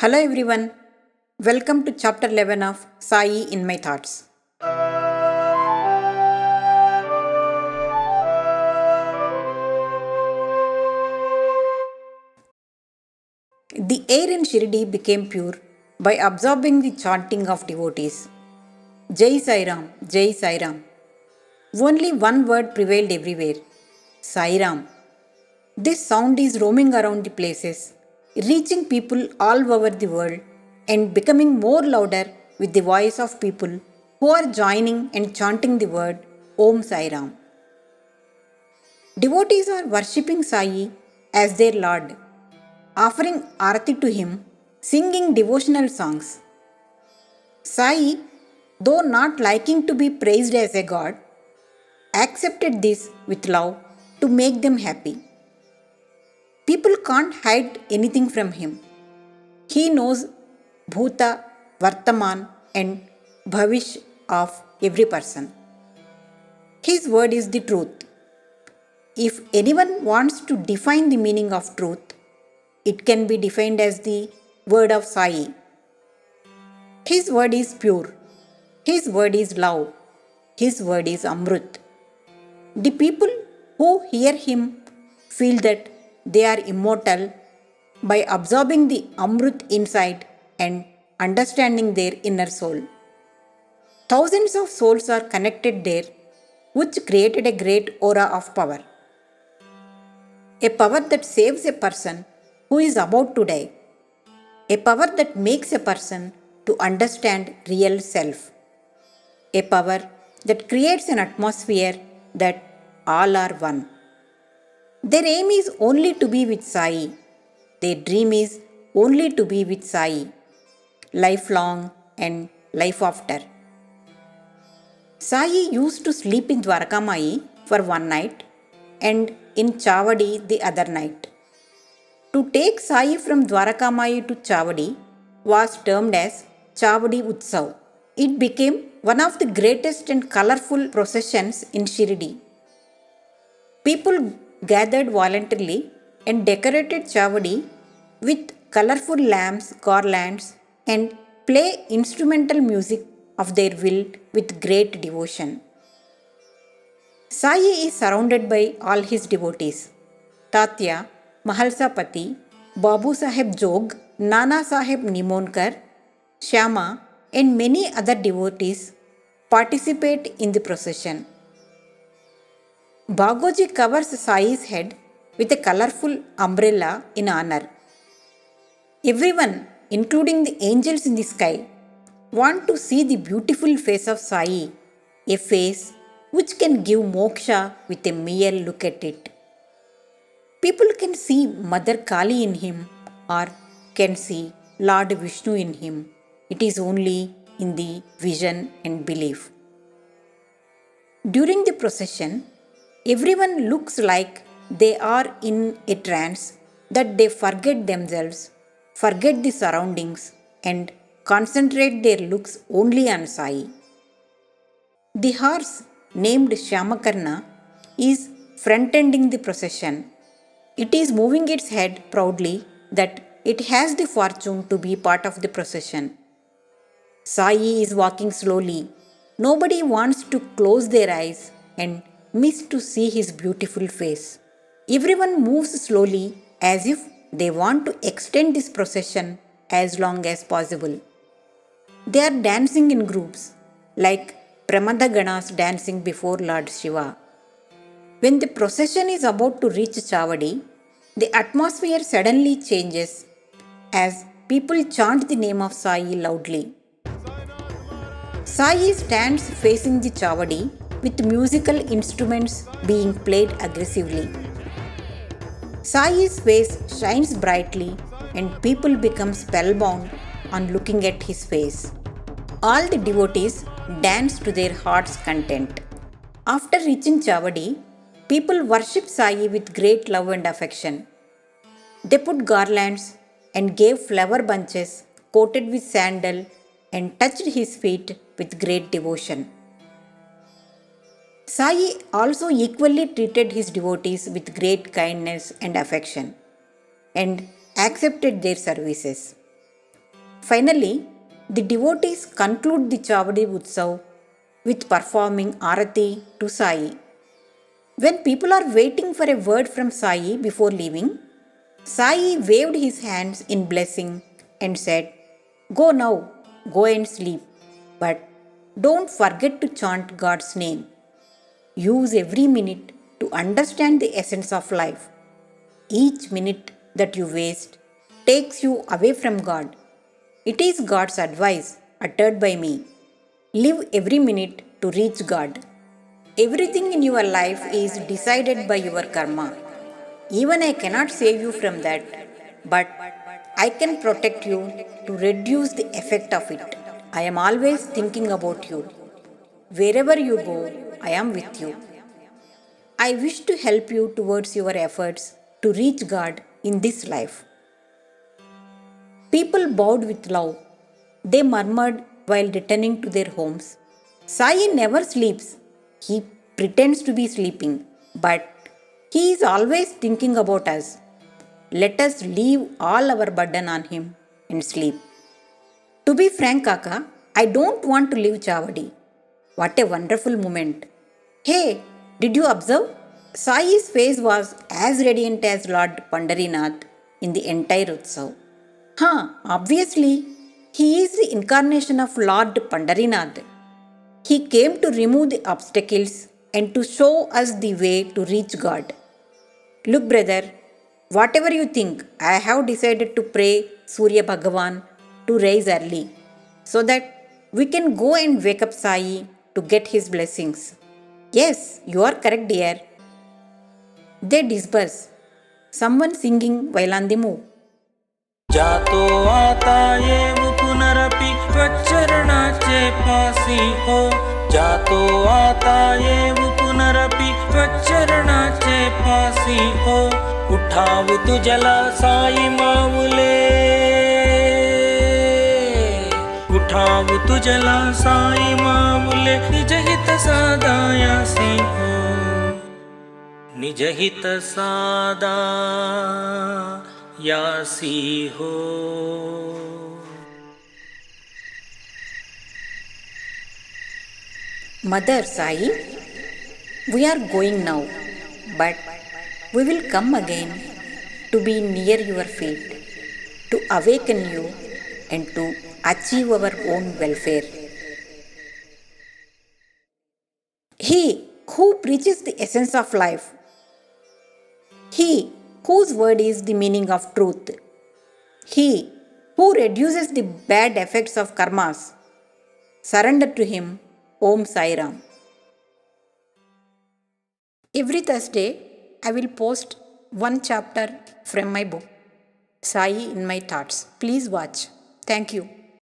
Hello everyone, welcome to chapter 11 of Sai in My Thoughts. The air in Shirdi became pure by absorbing the chanting of devotees. Jai Sai Ram, Jai Sai Ram. Only one word prevailed everywhere Sai Ram. This sound is roaming around the places, reaching people all over the world and becoming more louder with the voice of people who are joining and chanting the word Om Sai Ram. Devotees are worshipping Sai as their Lord, offering arati to him, singing devotional songs. Sai, though not liking to be praised as a god, accepted this with love to make them happy. People can't hide anything from him. He knows Bhuta, Vartaman, and Bhavish of every person. His word is the truth. If anyone wants to define the meaning of truth, it can be defined as the word of Sai. His word is pure. His word is love. His word is Amrut. The people who hear him feel that they are immortal by absorbing the Amrut inside and understanding their inner soul. Thousands of souls are connected there, which created a great aura of power. A power that saves a person who is about to die. A power that makes a person to understand real self. A power that creates an atmosphere that all are one. Their aim is only to be with Sai. Their dream is only to be with Sai, lifelong and life after. Sai used to sleep in Dwarkamai for one night and in Chavadi the other night. To take Sai from Dwarkamai to Chavadi was termed as Chavadi Utsav. It became one of the greatest and colorful processions in Shirdi. People gathered voluntarily and decorated Chavadi with colorful lamps, garlands, and play instrumental music of their will with great devotion. Sai is surrounded by all his devotees Tatya, Mahalsapati, Babu Saheb Jog, Nana Saheb Nimonkar, Shyama, and many other devotees participate in the procession. Bhagoji covers Sai's head with a colorful umbrella in honor. Everyone, including the angels in the sky, want to see the beautiful face of Sai, a face which can give moksha with a mere look at it. People can see Mother Kali in him or can see Lord Vishnu in him. It is only in the vision and belief. During the procession, everyone looks like they are in a trance that they forget themselves, forget the surroundings, and concentrate their looks only on Sai. The horse, named Shyamakarna, is front ending the procession. It is moving its head proudly that it has the fortune to be part of the procession. Sai is walking slowly. Nobody wants to close their eyes and miss to see his beautiful face. Everyone moves slowly as if they want to extend this procession as long as possible. They are dancing in groups, like Pramada Ganas dancing before Lord Shiva. When the procession is about to reach Chavadi, the atmosphere suddenly changes as people chant the name of Sai loudly. Sai stands facing the Chavadi with musical instruments being played aggressively. Sai's face shines brightly and people become spellbound on looking at his face. All the devotees dance to their heart's content. After reaching Chavadi, people worship Sai with great love and affection. They put garlands and gave flower bunches coated with sandal and touched his feet with great devotion. Sai also equally treated his devotees with great kindness and affection and accepted their services. Finally, the devotees conclude the Chavadi Utsav with performing Arati to Sai. When people are waiting for a word from Sai before leaving, Sai waved his hands in blessing and said, "Go now, go and sleep, but don't forget to chant God's name. Use every minute to understand the essence of life. Each minute that you waste takes you away from God. It is God's advice uttered by me. Live every minute to reach God. Everything in your life is decided by your karma. Even I cannot save you from that, but I can protect you to reduce the effect of it. I am always thinking about you. Wherever you go, I am with you. I wish to help you towards your efforts to reach God in this life." People bowed with love. They murmured while returning to their homes, "Sai never sleeps. He pretends to be sleeping, but he is always thinking about us. Let us leave all our burden on him and sleep." To be frank, Kaka, I don't want to leave Chavadi. What a wonderful moment. Hey, did you observe? Sai's face was as radiant as Lord Pandarinath in the entire Utsav. Obviously, he is the incarnation of Lord Pandarinath. He came to remove the obstacles and to show us the way to reach God. Look, brother, whatever you think, I have decided to pray Surya Bhagavan to rise early so that we can go and wake up Sai to get his blessings. Yes, you are correct, dear. They disperse, someone singing while on the move. जातो आता येव पुनरपि त्वच्चरणाचे पासी हो. जातो आता येव पुनरपि त्वच्चरणाचे पासी हो. उठाव तुझला साई माऊले. उठाव तुझला साई माऊले. निजहित सादायासी हो. निजहित सादा यासी हो. Mother Sai, we are going now, but we will come again to be near your feet, to awaken you and to achieve our own welfare. He who preaches the essence of life, he whose word is the meaning of truth, he who reduces the bad effects of karmas, surrender to him. Om Sai Ram. Every Thursday, I will post one chapter from my book, Sai in My Thoughts. Please watch. Thank you.